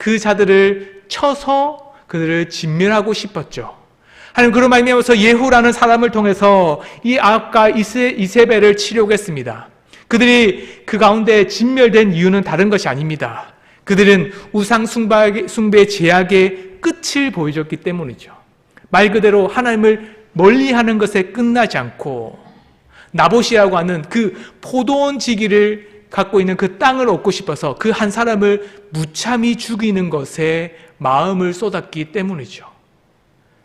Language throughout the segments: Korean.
그 자들을 쳐서 그들을 진멸하고 싶었죠. 하나님 그로 말미암아서 예후라는 사람을 통해서 이 아합과 이세벨을 치려고 했습니다. 그들이 그 가운데 진멸된 이유는 다른 것이 아닙니다. 그들은 우상 숭배의 제약의 끝을 보여줬기 때문이죠. 말 그대로 하나님을 멀리하는 것에 끝나지 않고 나봇이라고 하는 그 포도원 지기를 갖고 있는 그 땅을 얻고 싶어서 그 한 사람을 무참히 죽이는 것에 마음을 쏟았기 때문이죠.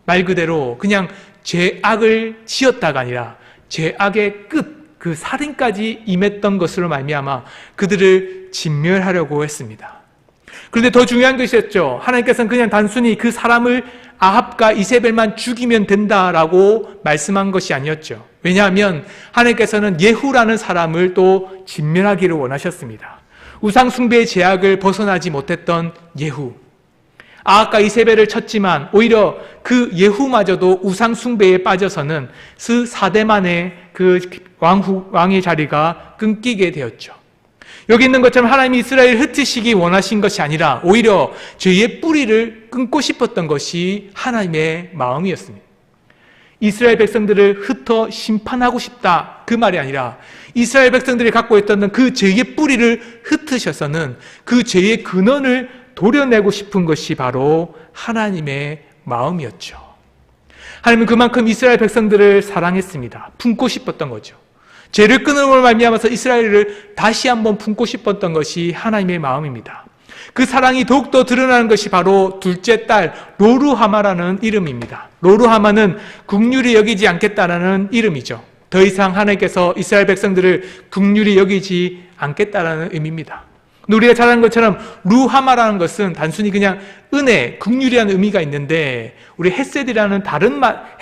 말 그대로 그냥 죄악을 지었다가 아니라 죄악의 끝, 그 살인까지 임했던 것으로 말미암아 그들을 진멸하려고 했습니다. 그런데 더 중요한 것이었죠. 하나님께서는 그냥 단순히 그 사람을 아합과 이세벨만 죽이면 된다라고 말씀한 것이 아니었죠. 왜냐하면 하나님께서는 예후라는 사람을 또 진멸하기를 원하셨습니다. 우상 숭배의 제약을 벗어나지 못했던 예후, 아합과 이세벨을 쳤지만 오히려 그 예후마저도 우상 숭배에 빠져서는 그 4대만의 그 왕의 자리가 끊기게 되었죠. 여기 있는 것처럼 하나님이 이스라엘을 흩으시기 원하신 것이 아니라 오히려 죄의 뿌리를 끊고 싶었던 것이 하나님의 마음이었습니다. 이스라엘 백성들을 흩어 심판하고 싶다 그 말이 아니라 이스라엘 백성들이 갖고 있던 그 죄의 뿌리를 흩으셔서는 그 죄의 근원을 도려내고 싶은 것이 바로 하나님의 마음이었죠. 하나님은 그만큼 이스라엘 백성들을 사랑했습니다. 품고 싶었던 거죠. 죄를 끊음으로 말미암아서 이스라엘을 다시 한번 품고 싶었던 것이 하나님의 마음입니다. 그 사랑이 더욱더 드러나는 것이 바로 둘째 딸 로루하마라는 이름입니다. 로루하마는 긍휼히 여기지 않겠다라는 이름이죠. 더 이상 하나님께서 이스라엘 백성들을 긍휼히 여기지 않겠다라는 의미입니다. 우리가 잘 아는 것처럼 루하마라는 것은 단순히 그냥 은혜, 긍휼이라는 의미가 있는데 우리 헤세드라는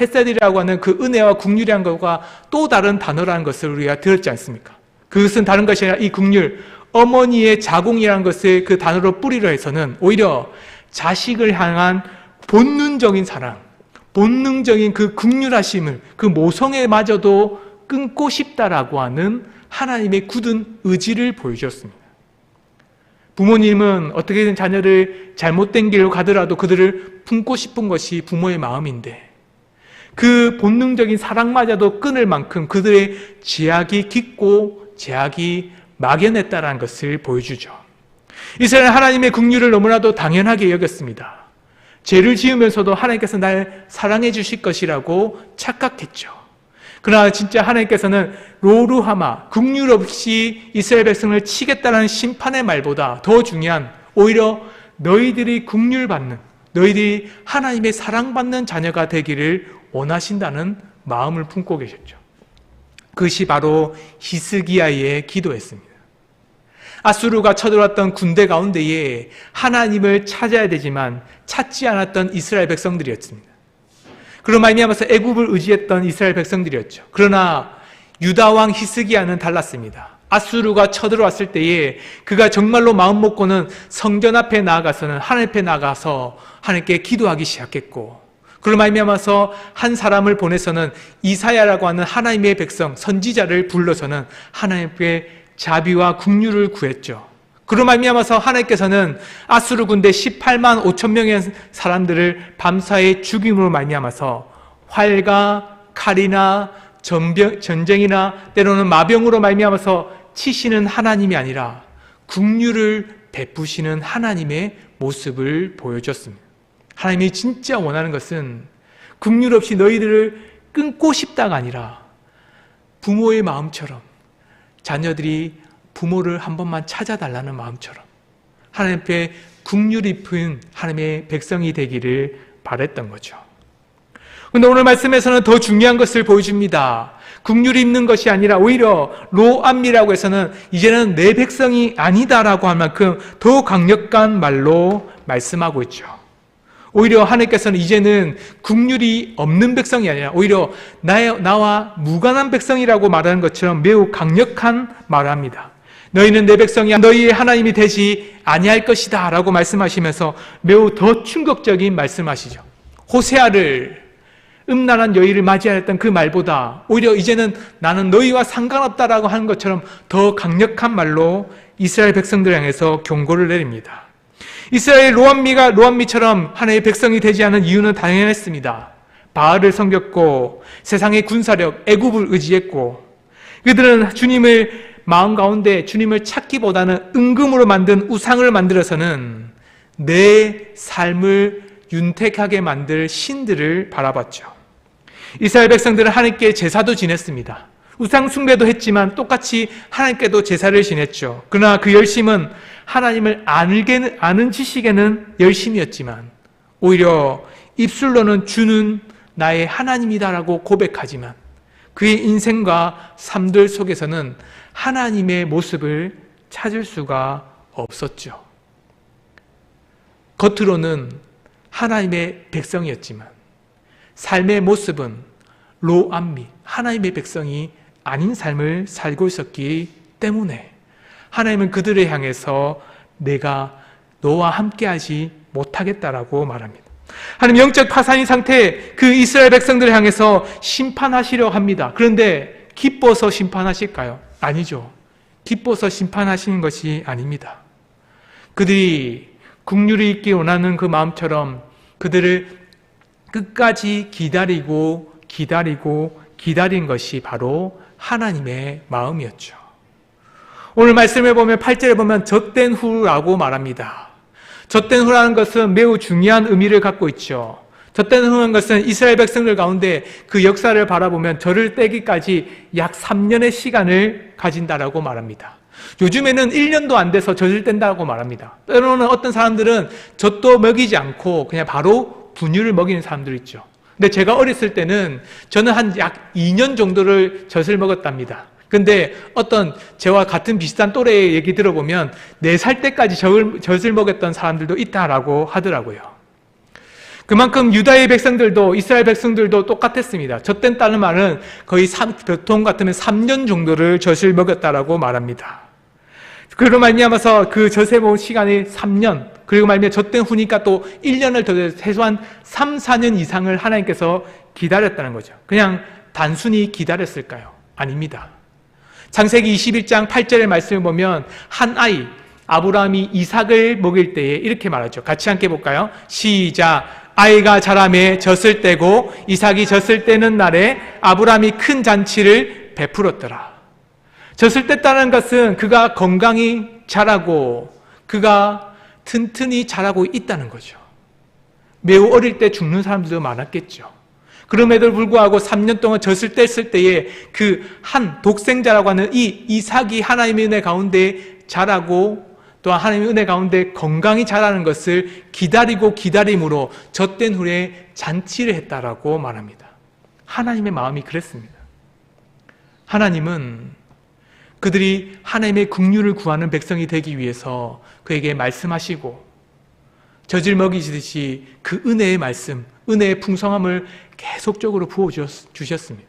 헤세드라고 하는 그 은혜와 긍휼이라는 것과 또 다른 단어라는 것을 우리가 들었지 않습니까? 그것은 다른 것이 아니라 이 긍휼, 어머니의 자궁이라는 것을 그 단어로 뿌리로 해서는 오히려 자식을 향한 본능적인 사랑, 본능적인 그 긍휼하심을 그 모성애마저도 끊고 싶다라고 하는 하나님의 굳은 의지를 보여주었습니다. 부모님은 어떻게든 자녀를 잘못된 길로 가더라도 그들을 품고 싶은 것이 부모의 마음인데 그 본능적인 사랑마저도 끊을 만큼 그들의 제약이 깊고 제약이 막연했다는 것을 보여주죠. 이스라엘은 하나님의 긍휼을 너무나도 당연하게 여겼습니다. 죄를 지으면서도 하나님께서 날 사랑해 주실 것이라고 착각했죠. 그러나 진짜 하나님께서는 로루하마, 긍휼 없이 이스라엘 백성을 치겠다는 심판의 말보다 더 중요한 오히려 너희들이 긍휼 받는, 너희들이 하나님의 사랑받는 자녀가 되기를 원하신다는 마음을 품고 계셨죠. 그것이 바로 히스기야의 기도였습니다. 아수르가 쳐들어왔던 군대 가운데에 하나님을 찾아야 되지만 찾지 않았던 이스라엘 백성들이었습니다. 그로 말미암아서 애굽을 의지했던 이스라엘 백성들이었죠. 그러나 유다 왕 히스기야는 달랐습니다. 아수르가 쳐들어왔을 때에 그가 정말로 마음 먹고는 성전 앞에 나아가서는 하나님 앞에 나가서 하나님께 기도하기 시작했고, 그로 말미암아서 한 사람을 보내서는 이사야라고 하는 하나님의 백성 선지자를 불러서는 하나님께 자비와 긍휼을 구했죠. 그로 말미암아서 하나님께서는 아수르 군대 18만 5천 명의 사람들을 밤사이 죽임으로 말미암아서 활과 칼이나 전쟁이나 때로는 마병으로 말미암아서 치시는 하나님이 아니라 긍휼을 베푸시는 하나님의 모습을 보여줬습니다. 하나님이 진짜 원하는 것은 긍휼 없이 너희들을 끊고 싶다가 아니라 부모의 마음처럼 자녀들이 부모를 한 번만 찾아달라는 마음처럼 하나님 앞에 긍휼 입은 하나님의 백성이 되기를 바랬던 거죠. 그런데 오늘 말씀에서는 더 중요한 것을 보여줍니다. 긍휼 입는 것이 아니라 오히려 로암미라고 해서는 이제는 내 백성이 아니다라고 할 만큼 더 강력한 말로 말씀하고 있죠. 오히려 하나님께서는 이제는 긍휼이 없는 백성이 아니라 오히려 나와 무관한 백성이라고 말하는 것처럼 매우 강력한 말을 합니다. 너희는 내 백성이 너희의 하나님이 되지 아니할 것이다 라고 말씀하시면서 매우 더 충격적인 말씀하시죠. 호세아를 음란한 여인을 맞이하였던 그 말보다 오히려 이제는 나는 너희와 상관없다라고 하는 것처럼 더 강력한 말로 이스라엘 백성들 향해서 경고를 내립니다. 이스라엘 로암미처럼 하나님의 백성이 되지 않은 이유는 당연했습니다. 바알을 섬겼고 세상의 군사력, 애굽을 의지했고 그들은 주님을 마음 가운데 주님을 찾기보다는 은금으로 만든 우상을 만들어서는 내 삶을 윤택하게 만들 신들을 바라봤죠. 이스라엘 백성들은 하나님께 제사도 지냈습니다. 우상 숭배도 했지만 똑같이 하나님께도 제사를 지냈죠. 그러나 그 열심은 하나님을 아는 지식에는 열심이었지만 오히려 입술로는 주는 나의 하나님이다라고 고백하지만 그의 인생과 삶들 속에서는 하나님의 모습을 찾을 수가 없었죠. 겉으로는 하나님의 백성이었지만 삶의 모습은 로암미, 하나님의 백성이 아닌 삶을 살고 있었기 때문에 하나님은 그들을 향해서 내가 너와 함께하지 못하겠다라고 말합니다. 하나님 영적 파산인 상태 그 이스라엘 백성들을 향해서 심판하시려 합니다. 그런데 기뻐서 심판하실까요? 아니죠. 기뻐서 심판하시는 것이 아닙니다. 그들이 긍휼이 있기 원하는 그 마음처럼 그들을 끝까지 기다린 것이 바로 하나님의 마음이었죠. 오늘 말씀을 보면 8절에 보면 젖된 후라고 말합니다. 젖된 후라는 것은 매우 중요한 의미를 갖고 있죠. 젖된 후라는 것은 이스라엘 백성들 가운데 그 역사를 바라보면 젖을 떼기까지 약 3년의 시간을 가진다라고 말합니다. 요즘에는 1년도 안 돼서 젖을 뗀다고 말합니다. 때로는 어떤 사람들은 젖도 먹이지 않고 그냥 바로 분유를 먹이는 사람들 있죠. 근데 제가 어렸을 때는 저는 한 약 2년 정도를 젖을 먹었답니다. 근데 어떤 저와 같은 비슷한 또래의 얘기 들어보면 4살 때까지 젖을 먹였던 사람들도 있다라고 하더라고요. 그만큼 유다의 백성들도 이스라엘 백성들도 똑같았습니다. 젖된다는 말은 거의 보통 같으면 3년 정도를 젖을 먹였다라고 말합니다. 그로 말미암아서 그 젖에 먹은 시간이 3년 그리고 말미암아 젖된 후니까 또 1년을 더해서 최소한 3, 4년 이상을 하나님께서 기다렸다는 거죠. 그냥 단순히 기다렸을까요? 아닙니다. 창세기 21장 8절의 말씀을 보면 한 아이 아브라함이 이삭을 먹일 때에 이렇게 말하죠. 같이 함께 볼까요? 시작. 아이가 자라매 젖을 떼고 이삭이 젖을 떼는 날에 아브라함이 큰 잔치를 베풀었더라. 젖을 뗐다는 것은 그가 건강히 자라고 그가 튼튼히 자라고 있다는 거죠. 매우 어릴 때 죽는 사람들도 많았겠죠. 그럼에도 불구하고 3년 동안 젖을 뗐을 때에 그 한 독생자라고 하는 이 이삭이 하나님의 은혜 가운데 자라고 또한 하나님의 은혜 가운데 건강히 자라는 것을 기다림으로 젖된 후에 잔치를 했다라고 말합니다. 하나님의 마음이 그랬습니다. 하나님은 그들이 하나님의 긍휼을 구하는 백성이 되기 위해서 그에게 말씀하시고 젖을 먹이시듯이 그 은혜의 말씀, 은혜의 풍성함을 계속적으로 부어주셨습니다.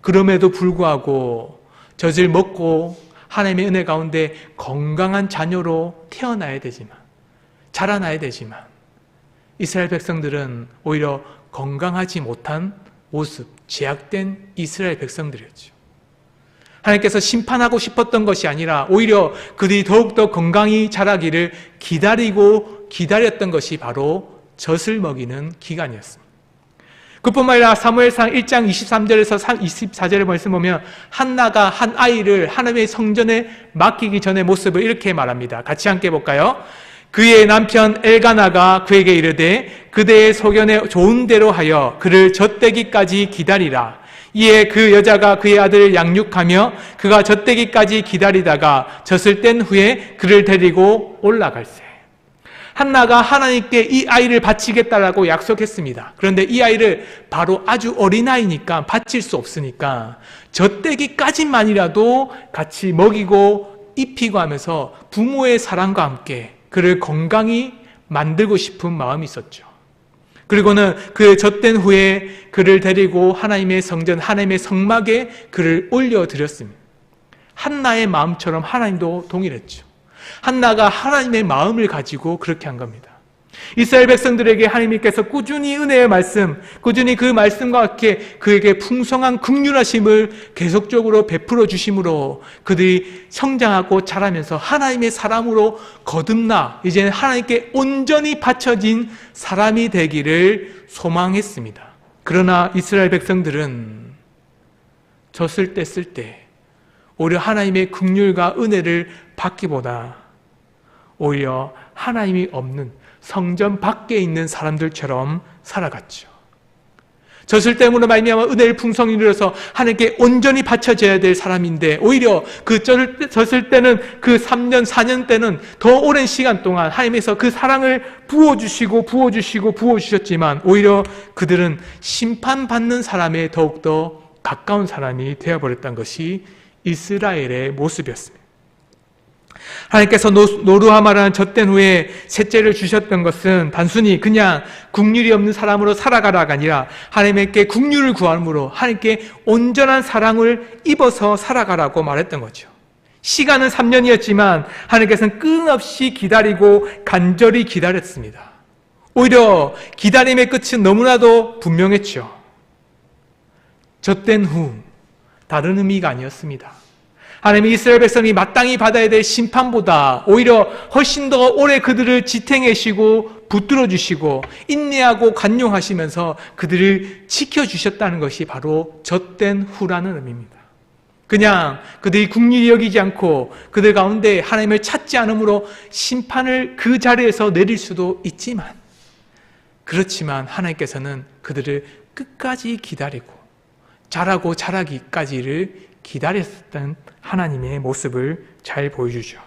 그럼에도 불구하고 젖을 먹고 하나님의 은혜 가운데 건강한 자녀로 태어나야 되지만 자라나야 되지만 이스라엘 백성들은 오히려 건강하지 못한 모습, 제약된 이스라엘 백성들이었죠. 하나님께서 심판하고 싶었던 것이 아니라 오히려 그들이 더욱더 건강히 자라기를 기다렸던 것이 바로 젖을 먹이는 기간이었습니다. 그뿐만 아니라 사무엘상 1장 23절에서 24절의 말씀 보면 한나가 한 아이를 하나님의 성전에 맡기기 전의 모습을 이렇게 말합니다. 같이 함께 볼까요? 그의 남편 엘가나가 그에게 이르되 그대의 소견에 좋은 대로 하여 그를 젖되기까지 기다리라. 이에 그 여자가 그의 아들을 양육하며 그가 젖되기까지 기다리다가 젖을 뗀 후에 그를 데리고 올라갈세. 한나가 하나님께 이 아이를 바치겠다라고 약속했습니다. 그런데 이 아이를 바로 아주 어린아이니까 바칠 수 없으니까 젖되기까지만이라도 같이 먹이고 입히고 하면서 부모의 사랑과 함께 그를 건강히 만들고 싶은 마음이 있었죠. 그리고는 그 젖된 후에 그를 데리고 하나님의 성전, 하나님의 성막에 그를 올려드렸습니다. 한나의 마음처럼 하나님도 동일했죠. 한나가 하나님의 마음을 가지고 그렇게 한 겁니다. 이스라엘 백성들에게 하나님께서 꾸준히 은혜의 말씀, 꾸준히 그 말씀과 함께 그에게 풍성한 긍휼하심을 계속적으로 베풀어 주심으로 그들이 성장하고 자라면서 하나님의 사람으로 거듭나 이제는 하나님께 온전히 바쳐진 사람이 되기를 소망했습니다. 그러나 이스라엘 백성들은 졌을 때 쓸 때 오히려 하나님의 긍휼과 은혜를 받기보다 오히려 하나님이 없는 성전 밖에 있는 사람들처럼 살아갔죠. 졌을 때문에 말미암아 은혜를 풍성히 누려서 하나님께 온전히 바쳐져야 될 사람인데 오히려 그 졌을 때는 그 3년, 4년 때는 더 오랜 시간 동안 하나님께서 그 사랑을 부어주셨지만 오히려 그들은 심판받는 사람에 더욱더 가까운 사람이 되어버렸던 것이 이스라엘의 모습이었습니다. 하나님께서 노루하마라는 젖된 후에 셋째를 주셨던 것은 단순히 그냥 긍휼이 없는 사람으로 살아가라가 아니라 하나님께 긍휼을 구함으로 하나님께 온전한 사랑을 입어서 살아가라고 말했던 거죠. 시간은 3년이었지만 하나님께서는 끊임없이 기다리고 간절히 기다렸습니다. 오히려 기다림의 끝은 너무나도 분명했죠. 젖된 후 다른 의미가 아니었습니다. 하나님이 이스라엘 백성이 마땅히 받아야 될 심판보다 오히려 훨씬 더 오래 그들을 지탱해주시고 붙들어 주시고 인내하고 간용하시면서 그들을 지켜주셨다는 것이 바로 젖된 후라는 의미입니다. 그냥 그들이 긍휼히 여기지 않고 그들 가운데 하나님을 찾지 않으므로 심판을 그 자리에서 내릴 수도 있지만 그렇지만 하나님께서는 그들을 끝까지 기다리고 자라고 자라기까지를 기다렸던 하나님의 모습을 잘 보여주죠.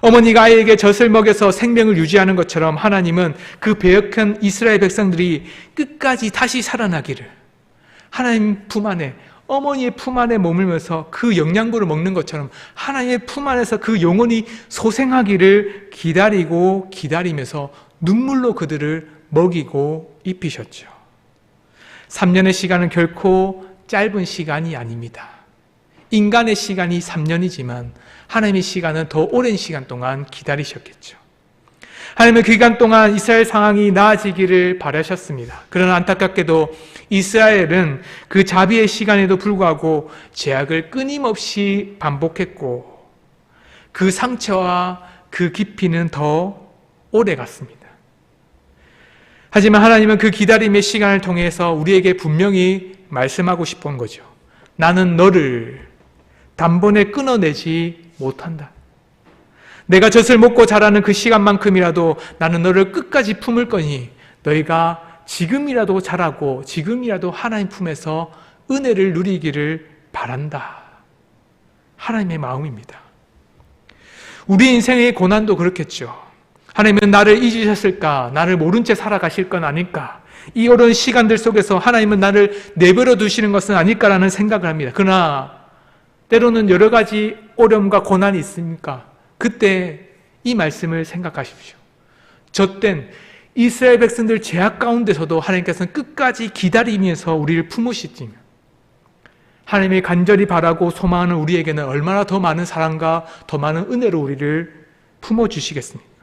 어머니가 아이에게 젖을 먹여서 생명을 유지하는 것처럼 하나님은 그 배역한 이스라엘 백성들이 끝까지 다시 살아나기를 하나님 품 안에 어머니의 품 안에 머물면서 그 영양분을 먹는 것처럼 하나님의 품 안에서 그 영혼이 소생하기를 기다리고 기다리면서 눈물로 그들을 먹이고 입히셨죠. 3년의 시간은 결코 짧은 시간이 아닙니다. 인간의 시간이 3년이지만 하나님의 시간은 더 오랜 시간 동안 기다리셨겠죠. 하나님은 그 기간 동안 이스라엘 상황이 나아지기를 바라셨습니다. 그러나 안타깝게도 이스라엘은 그 자비의 시간에도 불구하고 죄악을 끊임없이 반복했고 그 상처와 그 깊이는 더 오래 갔습니다. 하지만 하나님은 그 기다림의 시간을 통해서 우리에게 분명히 말씀하고 싶은 거죠. 나는 너를 단번에 끊어내지 못한다. 내가 젖을 먹고 자라는 그 시간만큼이라도 나는 너를 끝까지 품을 거니 너희가 지금이라도 자라고 지금이라도 하나님 품에서 은혜를 누리기를 바란다. 하나님의 마음입니다. 우리 인생의 고난도 그렇겠죠. 하나님은 나를 잊으셨을까? 나를 모른 채 살아가실 건 아닐까? 이 어려운 시간들 속에서 하나님은 나를 내버려 두시는 것은 아닐까라는 생각을 합니다. 그러나 때로는 여러 가지 어려움과 고난이 있으니까 그때 이 말씀을 생각하십시오. 젖된 이스라엘 백성들 죄악 가운데서도 하나님께서는 끝까지 기다리면서 우리를 품으시지만 하나님이 간절히 바라고 소망하는 우리에게는 얼마나 더 많은 사랑과 더 많은 은혜로 우리를 품어주시겠습니까?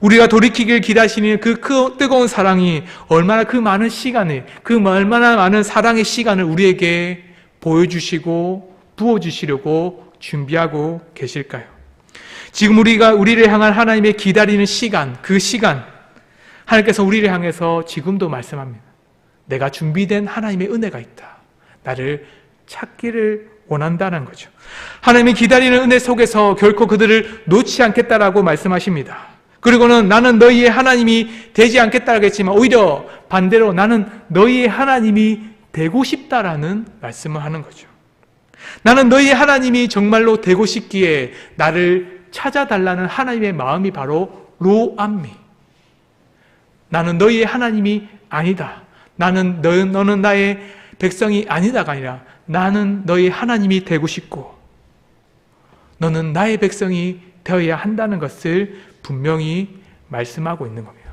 우리가 돌이키길 기다리시는 그 뜨거운 사랑이 얼마나 그 많은 시간을, 얼마나 많은 사랑의 시간을 우리에게 보여주시고 부어주시려고 준비하고 계실까요? 지금 우리를 향한 하나님의 기다리는 시간, 그 시간, 하나님께서 우리를 향해서 지금도 말씀합니다. 내가 준비된 하나님의 은혜가 있다. 나를 찾기를 원한다는 거죠. 하나님이 기다리는 은혜 속에서 결코 그들을 놓지 않겠다라고 말씀하십니다. 그리고는 나는 너희의 하나님이 되지 않겠다라고 했지만 오히려 반대로 나는 너희의 하나님이 되고 싶다라는 말씀을 하는 거죠. 나는 너희의 하나님이 정말로 되고 싶기에 나를 찾아달라는 하나님의 마음이 바로 로암미. 나는 너희의 하나님이 아니다. 너는 나의 백성이 아니다가 아니라 나는 너희의 하나님이 되고 싶고 너는 나의 백성이 되어야 한다는 것을 분명히 말씀하고 있는 겁니다.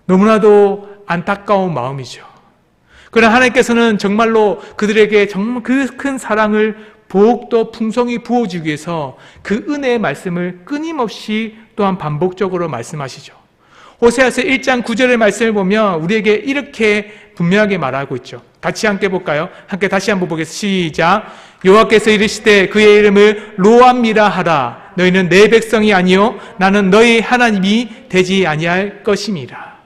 너무나도 안타까운 마음이죠. 그러나 하나님께서는 정말로 그들에게 정말 그 큰 사랑을 더욱더 풍성히 부어주기 위해서 그 은혜의 말씀을 끊임없이 또한 반복적으로 말씀하시죠. 호세아서 1장 9절의 말씀을 보면 우리에게 이렇게 분명하게 말하고 있죠. 같이 함께 볼까요? 함께 다시 한번 보겠습니다. 시작. 여호와께서 이르시되 그의 이름을 로암미라 하라. 너희는 내 백성이 아니요 나는 너희 하나님이 되지 아니할 것임이라.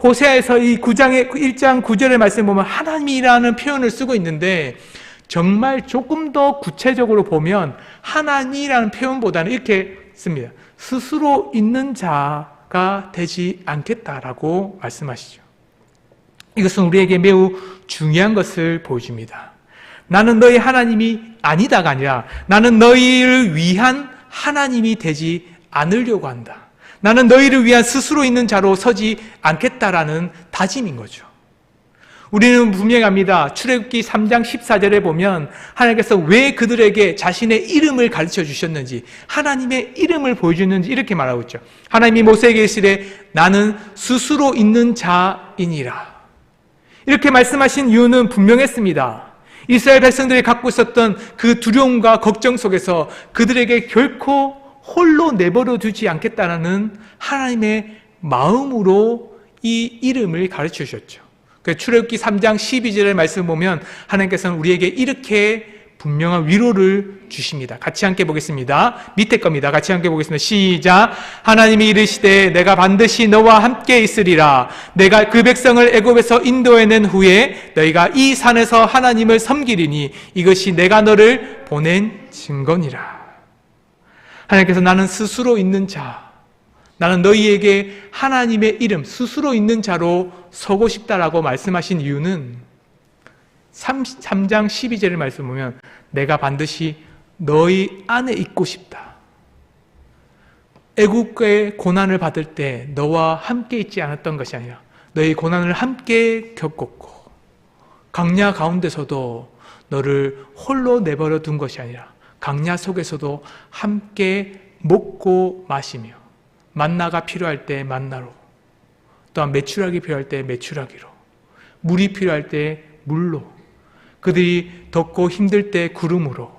호세아에서 이 9장의 1장 9절의 말씀을 보면 하나님이라는 표현을 쓰고 있는데 정말 조금 더 구체적으로 보면 하나님이라는 표현보다는 이렇게 씁니다. 스스로 있는 자가 되지 않겠다라고 말씀하시죠. 이것은 우리에게 매우 중요한 것을 보여줍니다. 나는 너희 하나님이 아니다가 아니라 나는 너희를 위한 하나님이 되지 않으려고 한다. 나는 너희를 위한 스스로 있는 자로 서지 않겠다라는 다짐인 거죠. 우리는 분명히 압니다. 출애굽기 3장 14절에 보면 하나님께서 왜 그들에게 자신의 이름을 가르쳐 주셨는지, 하나님의 이름을 보여주는지 이렇게 말하고 있죠. 하나님이 모세에게 이르시되 나는 스스로 있는 자이니라. 이렇게 말씀하신 이유는 분명했습니다. 이스라엘 백성들이 갖고 있었던 그 두려움과 걱정 속에서 그들에게 결코 홀로 내버려 두지 않겠다는 하나님의 마음으로 이 이름을 가르쳐 주셨죠. 출애굽기 3장 12절의 말씀을 보면 하나님께서는 우리에게 이렇게 분명한 위로를 주십니다. 같이 함께 보겠습니다. 밑에 겁니다. 같이 함께 보겠습니다. 시작. 하나님이 이르시되 내가 반드시 너와 함께 있으리라. 내가 그 백성을 애굽에서 인도해낸 후에 너희가 이 산에서 하나님을 섬기리니 이것이 내가 너를 보낸 증거니라. 하나님께서 나는 스스로 있는 자, 나는 너희에게 하나님의 이름, 스스로 있는 자로 서고 싶다라고 말씀하신 이유는 3장 12절의 말씀 보면 내가 반드시 너희 안에 있고 싶다. 애국의 고난을 받을 때 너와 함께 있지 않았던 것이 아니라 너희 고난을 함께 겪었고 강야 가운데서도 너를 홀로 내버려 둔 것이 아니라 강야 속에서도 함께 먹고 마시며 만나가 필요할 때 만나로, 또한 메추라기 필요할 때 메추라기로, 물이 필요할 때 물로, 그들이 덥고 힘들 때 구름으로,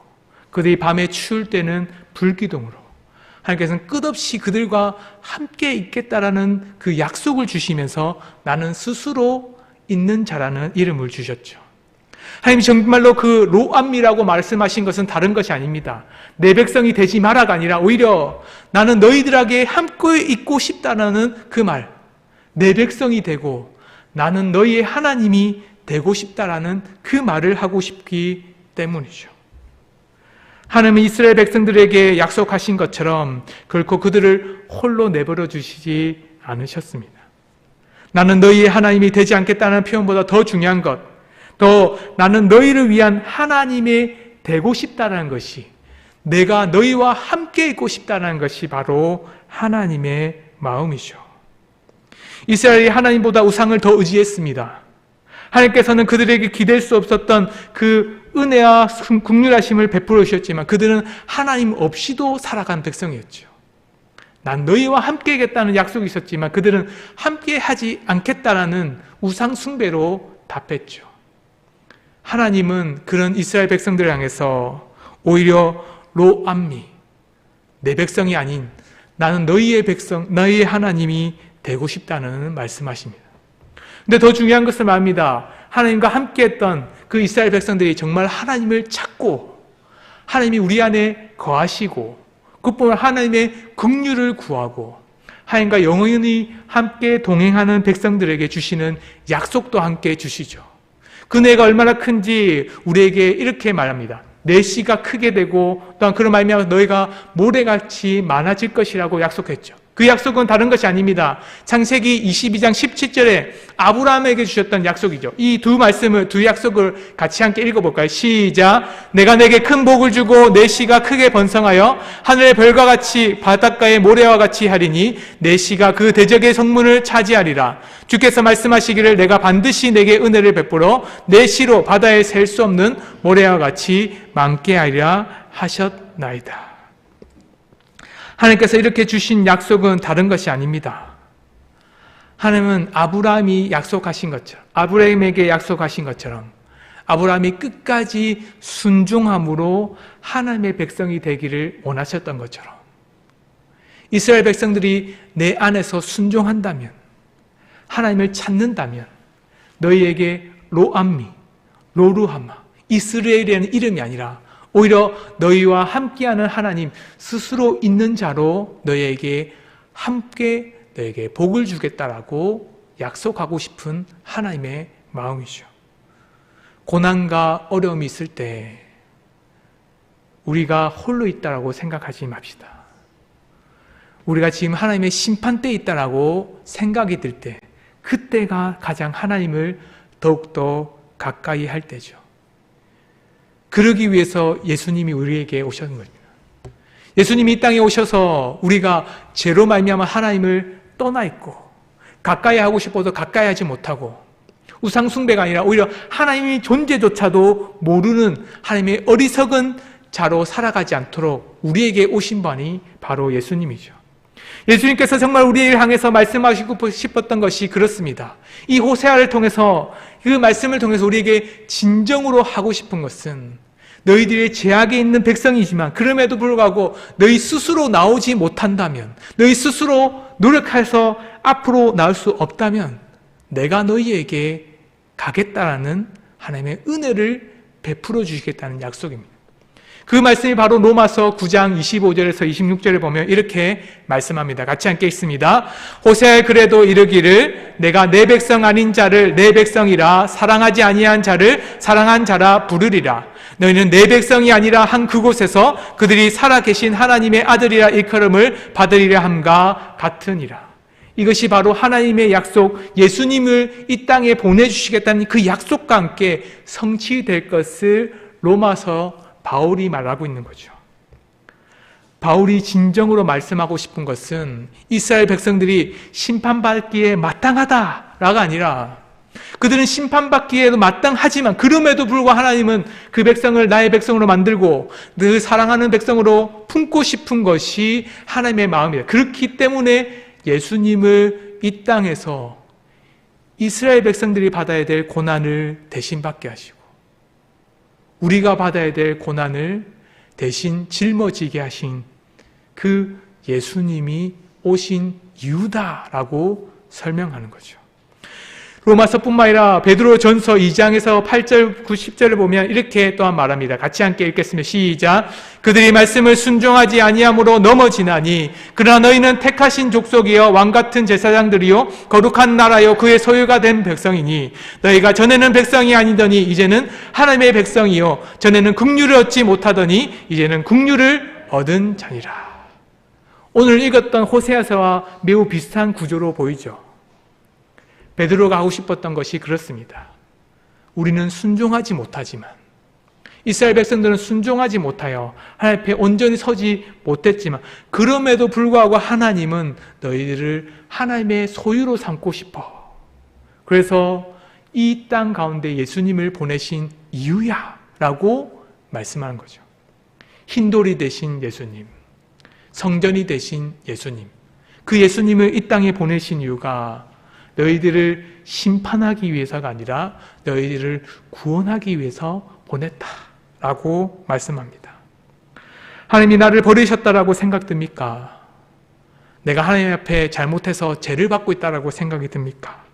그들이 밤에 추울 때는 불기둥으로 하나님께서는 끝없이 그들과 함께 있겠다라는 그 약속을 주시면서 나는 스스로 있는 자라는 이름을 주셨죠. 하나님이 정말로 그 로암미라고 말씀하신 것은 다른 것이 아닙니다. 내 백성이 되지 마라가 아니라 오히려 나는 너희들에게 함께 있고 싶다는 그 말, 내 백성이 되고 나는 너희의 하나님이 되고 싶다라는 그 말을 하고 싶기 때문이죠. 하나님은 이스라엘 백성들에게 약속하신 것처럼 결코 그들을 홀로 내버려 주시지 않으셨습니다. 나는 너희의 하나님이 되지 않겠다는 표현보다 더 중요한 것, 또 나는 너희를 위한 하나님이 되고 싶다는 것이, 내가 너희와 함께 있고 싶다는 것이 바로 하나님의 마음이죠. 이스라엘이 하나님보다 우상을 더 의지했습니다. 하나님께서는 그들에게 기댈 수 없었던 그 은혜와 긍휼하심을 베풀어 주셨지만 그들은 하나님 없이도 살아간 백성이었죠. 난 너희와 함께 하겠다는 약속이 있었지만 그들은 함께 하지 않겠다라는 우상 숭배로 답했죠. 하나님은 그런 이스라엘 백성들을 향해서 오히려 로암미, 내 백성이 아닌 나는 너희의 백성, 너희의 하나님이 되고 싶다는 말씀하십니다. 근데 더 중요한 것을 말합니다. 하나님과 함께했던 그 이스라엘 백성들이 정말 하나님을 찾고 하나님이 우리 안에 거하시고 그뿐만 하나님의 긍휼을 구하고 하나님과 영원히 함께 동행하는 백성들에게 주시는 약속도 함께 주시죠. 그 은혜가 얼마나 큰지 우리에게 이렇게 말합니다. 내 씨가 크게 되고 또한 그런 말미암아 너희가 모래같이 많아질 것이라고 약속했죠. 그 약속은 다른 것이 아닙니다. 창세기 22장 17절에 아브라함에게 주셨던 약속이죠. 이 두 약속을 같이 함께 읽어볼까요? 시작. 내가 내게 큰 복을 주고 내 씨가 크게 번성하여 하늘의 별과 같이 바닷가의 모래와 같이 하리니 내 씨가 그 대적의 성문을 차지하리라. 주께서 말씀하시기를 내가 반드시 내게 은혜를 베풀어 내 씨로 바다에 셀 수 없는 모래와 같이 많게 하리라 하셨나이다. 하나님께서 이렇게 주신 약속은 다른 것이 아닙니다. 하나님은 아브라함이 약속하신 것처럼, 아브라함에게 약속하신 것처럼 아브라함이 끝까지 순종함으로 하나님의 백성이 되기를 원하셨던 것처럼 이스라엘 백성들이 내 안에서 순종한다면, 하나님을 찾는다면 너희에게 로암미, 로루하마, 이스라엘이라는 이름이 아니라 오히려 너희와 함께하는 하나님 스스로 있는 자로 너희에게 함께 너희에게 복을 주겠다라고 약속하고 싶은 하나님의 마음이죠. 고난과 어려움이 있을 때 우리가 홀로 있다라고 생각하지 맙시다. 우리가 지금 하나님의 심판대에 있다라고 생각이 들 때, 그때가 가장 하나님을 더욱더 가까이 할 때죠. 그러기 위해서 예수님이 우리에게 오셨는 겁니다. 예수님이 이 땅에 오셔서 우리가 죄로 말미암아 하나님을 떠나 있고 가까이 하고 싶어도 가까이 하지 못하고 우상 숭배가 아니라 오히려 하나님의 존재조차도 모르는 하나님의 어리석은 자로 살아가지 않도록 우리에게 오신 분이 바로 예수님이죠. 예수님께서 정말 우리를 향해서 말씀하시고 싶었던 것이 그렇습니다. 이 호세아를 통해서, 그 말씀을 통해서 우리에게 진정으로 하고 싶은 것은, 너희들의 죄악에 있는 백성이지만 그럼에도 불구하고 너희 스스로 나오지 못한다면, 너희 스스로 노력해서 앞으로 나올 수 없다면 내가 너희에게 가겠다라는 하나님의 은혜를 베풀어 주시겠다는 약속입니다. 그 말씀이 바로 로마서 9장 25절에서 26절을 보면 이렇게 말씀합니다. 같이 함께 읽습니다. 호세아의 글에도 이르기를 내가 내 백성 아닌 자를 내 백성이라, 사랑하지 아니한 자를 사랑한 자라 부르리라. 너희는 내 백성이 아니라 한 그곳에서 그들이 살아계신 하나님의 아들이라 일컬음을 받으리라 함과 같으니라. 이것이 바로 하나님의 약속, 예수님을 이 땅에 보내주시겠다는 그 약속과 함께 성취될 것을 로마서 바울이 말하고 있는 거죠. 바울이 진정으로 말씀하고 싶은 것은 이스라엘 백성들이 심판받기에 마땅하다라가 아니라, 그들은 심판받기에도 마땅하지만 그럼에도 불구하고 하나님은 그 백성을 나의 백성으로 만들고 늘 사랑하는 백성으로 품고 싶은 것이 하나님의 마음이다. 그렇기 때문에 예수님을 이 땅에서 이스라엘 백성들이 받아야 될 고난을 대신 받게 하시고 우리가 받아야 될 고난을 대신 짊어지게 하신 그 예수님이 오신 이유다라고 설명하는 거죠. 로마서뿐만 아니라 베드로전서 2장에서 8절, 9, 10절을 보면 이렇게 또한 말합니다. 같이 함께 읽겠습니다. 시작. 그들이 말씀을 순종하지 아니함으로 넘어지나니 그러나 너희는 택하신 족속이여 왕같은 제사장들이요 거룩한 나라요 그의 소유가 된 백성이니 너희가 전에는 백성이 아니더니 이제는 하나님의 백성이요 전에는 긍휼을 얻지 못하더니 이제는 긍휼을 얻은 자니라. 오늘 읽었던 호세아서와 매우 비슷한 구조로 보이죠. 베드로가 하고 싶었던 것이 그렇습니다. 우리는 순종하지 못하지만, 이스라엘 백성들은 순종하지 못하여 하나님 앞에 온전히 서지 못했지만 그럼에도 불구하고 하나님은 너희들을 하나님의 소유로 삼고 싶어. 그래서 이 땅 가운데 예수님을 보내신 이유야 라고 말씀하는 거죠. 흰돌이 되신 예수님, 성전이 되신 예수님, 그 예수님을 이 땅에 보내신 이유가 너희들을 심판하기 위해서가 아니라 너희들을 구원하기 위해서 보냈다라고 말씀합니다. 하나님이 나를 버리셨다라고 생각됩니까? 내가 하나님 앞에 잘못해서 죄를 받고 있다라고 생각이 듭니까?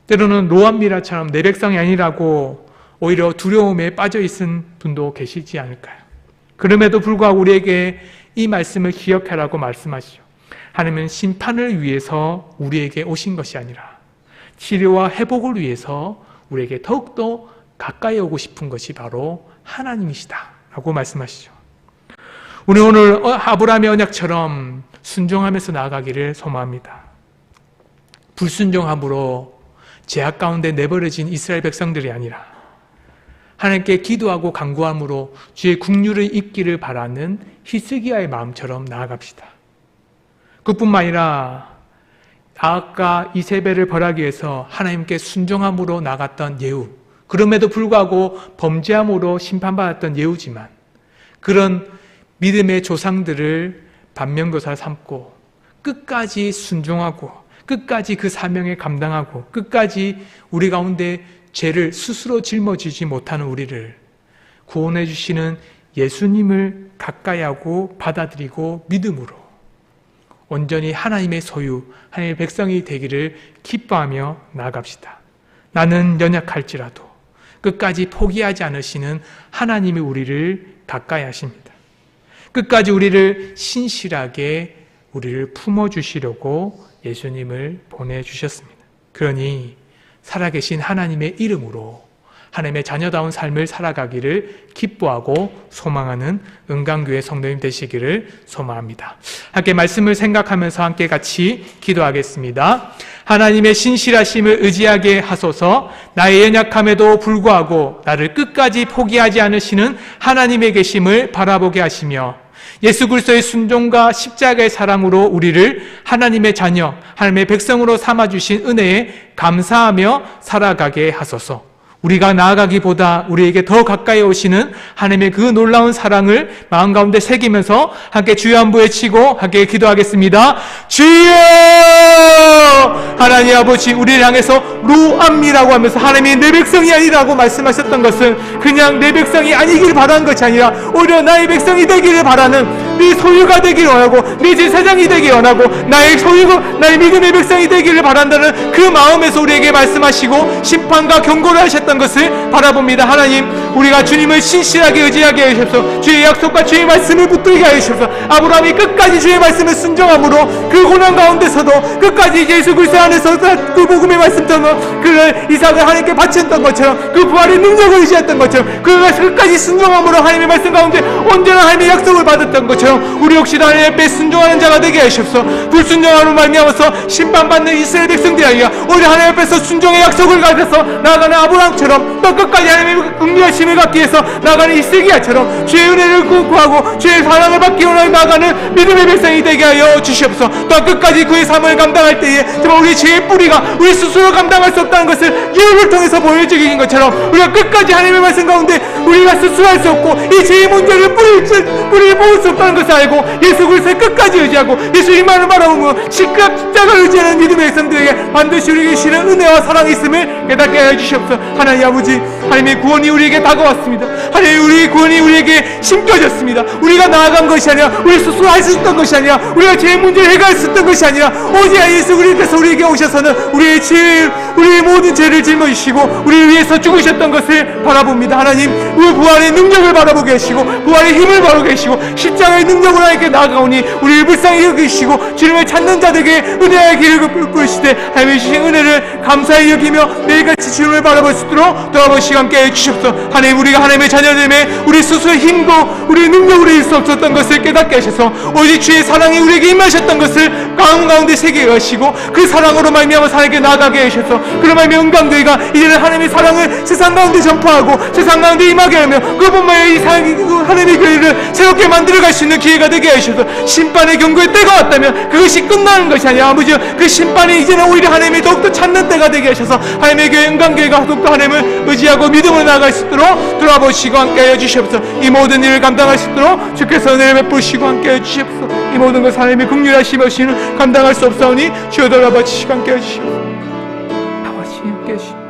때로는 로암미라처럼 내 백성이 아니라고 오히려 두려움에 빠져 있은 분도 계시지 않을까요? 그럼에도 불구하고 우리에게 이 말씀을 기억하라고 말씀하시죠. 하나님은 심판을 위해서 우리에게 오신 것이 아니라 치료와 회복을 위해서 우리에게 더욱더 가까이 오고 싶은 것이 바로 하나님이시다 라고 말씀하시죠. 우리 오늘 아브라함의 언약처럼 순종하면서 나아가기를 소망합니다. 불순종함으로 죄악 가운데 내버려진 이스라엘 백성들이 아니라 하나님께 기도하고 간구함으로 주의 긍휼을 입기를 바라는 히스기야의 마음처럼 나아갑시다. 그뿐만 아니라 아합과 이세벨을 벌하기 위해서 하나님께 순종함으로 나갔던 예후, 그럼에도 불구하고 범죄함으로 심판받았던 예후지만 그런 믿음의 조상들을 반면교사 삼고 끝까지 순종하고 끝까지 그 사명에 감당하고 끝까지 우리 가운데 죄를 스스로 짊어지지 못하는 우리를 구원해 주시는 예수님을 가까이 하고 받아들이고 믿음으로 온전히 하나님의 소유, 하나님의 백성이 되기를 기뻐하며 나아갑시다. 나는 연약할지라도 끝까지 포기하지 않으시는 하나님이 우리를 가까이 하십니다. 끝까지 우리를 신실하게 우리를 품어주시려고 예수님을 보내주셨습니다. 그러니 살아계신 하나님의 이름으로 하나님의 자녀다운 삶을 살아가기를 기뻐하고 소망하는 은강교회 성도님 되시기를 소망합니다. 함께 말씀을 생각하면서 함께 같이 기도하겠습니다. 하나님의 신실하심을 의지하게 하소서. 나의 연약함에도 불구하고 나를 끝까지 포기하지 않으시는 하나님의 계심을 바라보게 하시며 예수 그리스도의 순종과 십자가의 사랑으로 우리를 하나님의 자녀, 하나님의 백성으로 삼아주신 은혜에 감사하며 살아가게 하소서. 우리가 나아가기보다 우리에게 더 가까이 오시는 하나님의 그 놀라운 사랑을 마음 가운데 새기면서 함께 주여 한번 외치고 함께 기도하겠습니다. 주여! 하나님 아버지, 우리를 향해서 로암미라고 하면서 하나님이 내 백성이 아니라고 말씀하셨던 것은 그냥 내 백성이 아니길 바라는 것이 아니라 오히려 나의 백성이 되기를 바라는, 네 소유가 되기를 원하고 네 제사장이 되기를 원하고 나의 소유가 나의 믿음의 백성이 되기를 바란다는 그 마음에서 우리에게 말씀하시고 심판과 경고를 하셨던 것을 바라봅니다. 하나님, 우리가 주님을 신실하게 의지하게 하시옵소서. 주의 약속과 주의 말씀을 붙들게 하시옵소서. 아브라함이 끝까지 주의 말씀을 순종함으로 그 고난 가운데서도 끝까지 예수 그리스도 안에서 그 복음의 말씀처럼 그를 이삭을 하나님께 바쳤던 것처럼 그 부활의 능력을 의지했던 것처럼 그가 끝까지 순종함으로 하나님의 말씀 가운데 온전한 하나님의 약속을 받았던 것처럼 우리 역시도 하나님 앞에 순종하는 자가 되게 하시옵소서. 불순종하는 말미암아서 심판받는 이스라엘 백성들이 아니라 오히려 하나님 앞에서 순종의 약속을 가져서 나아가는 아브라함처럼 또 끝까지 하나님의 긍휼하심을 갖기 위해서 나아가는 이스기야처럼 주의 은혜를 구하고 주의 사랑을 받기 원하여 나아가는 믿음의 백성이 되게 하여 주시옵소서. 또 끝까지 그의 삶을 감당할 때에 정말 우리 죄의 뿌리가 우리 스스로 감당할 수 없다는 것을 예언을 통해서 보여주신 것처럼 우리가 끝까지 하나님의 말씀 가운데 우리가 스스로 할 수 없고 이 죄의 문제를 뿌리를 뽑을 수 없다는 것을 알고 예수 그리스도를 끝까지 의지하고 예수님만을 바라보고 십자가를 의지하는 믿음의 백성들에게 반드시 우리에게 주시는 은혜와 사랑이 있음을 깨닫게 하여 주시옵소서. 하나님 아버지, 하나님의 구원이 우리에게 다가왔습니다. 하나님, 우리의 구원이 우리에게 심겨졌습니다. 우리가 나아간 것이 아니라 우리 스스로 할 수 있던 것이 아니라 우리가 죄의 문제를 해결할 수 있던 것이 아니라 오직 예수 그리스도께서 우리에게 오셔서는 우리의 죄, 우리의 모든 죄를 짊어지시고 우리를 위해서 죽으셨던 것을 바라봅니다. 하나님, 우리 부활의 능력을 바라보게 하시고 부활의 힘을 바라보게 하시고 십자가의 능력으로 하나님께 나아가오니 우리를 불쌍히 여기시고 주님을 찾는 자들에게 은혜의 길을 부으시되 하나님의 주신 은혜를 감사히 여기며 매일같이 주님을 바라볼 수 있도록 돌아보시고 함께 해주시옵소서. 하나님, 우리가 하나님의 자녀됨에 우리 스스로의 힘도 우리의 능력으로 이룰 수 없었던 것을 깨닫게 하셔서 오직 주의 사랑이 우리에게 임하셨던 것을 가운데 새기게 하시고 그 사랑으로 말미암아 하나님께 나아가게 하셔서 그런 말미암아 은강교회가 이제는 하나님의 사랑을 세상 가운데 전파하고 세상 가운데 임하게 하며 그뿐만 아니라 이 하나님의 교회를 새롭게 만들어갈 수 있는 기회가 되게 하셔서 심판의 경고의 때가 왔다면 그것이 끝나는 것이 아니라 아버지 그 심판이 이제는 오히려 하나님이 더욱더 찾는 때가 되게 하셔서 하나님의 교회 은강교회가 더욱더 하나님을 의지하고 믿음으로 나아갈 수 있도록 돌아보시고 함께 하여 주시옵소서. 이 모든 일을 감당할 수 있도록 주께서 은혜를 베푸시고 함께 하여 주시옵소서. 이 모든 것 하나님의 긍휼하심이 없이는 감당할 수 없사오니 주여 돌아보시고 함께 하여 주시옵소서. 아버지 함께 하시옵소서.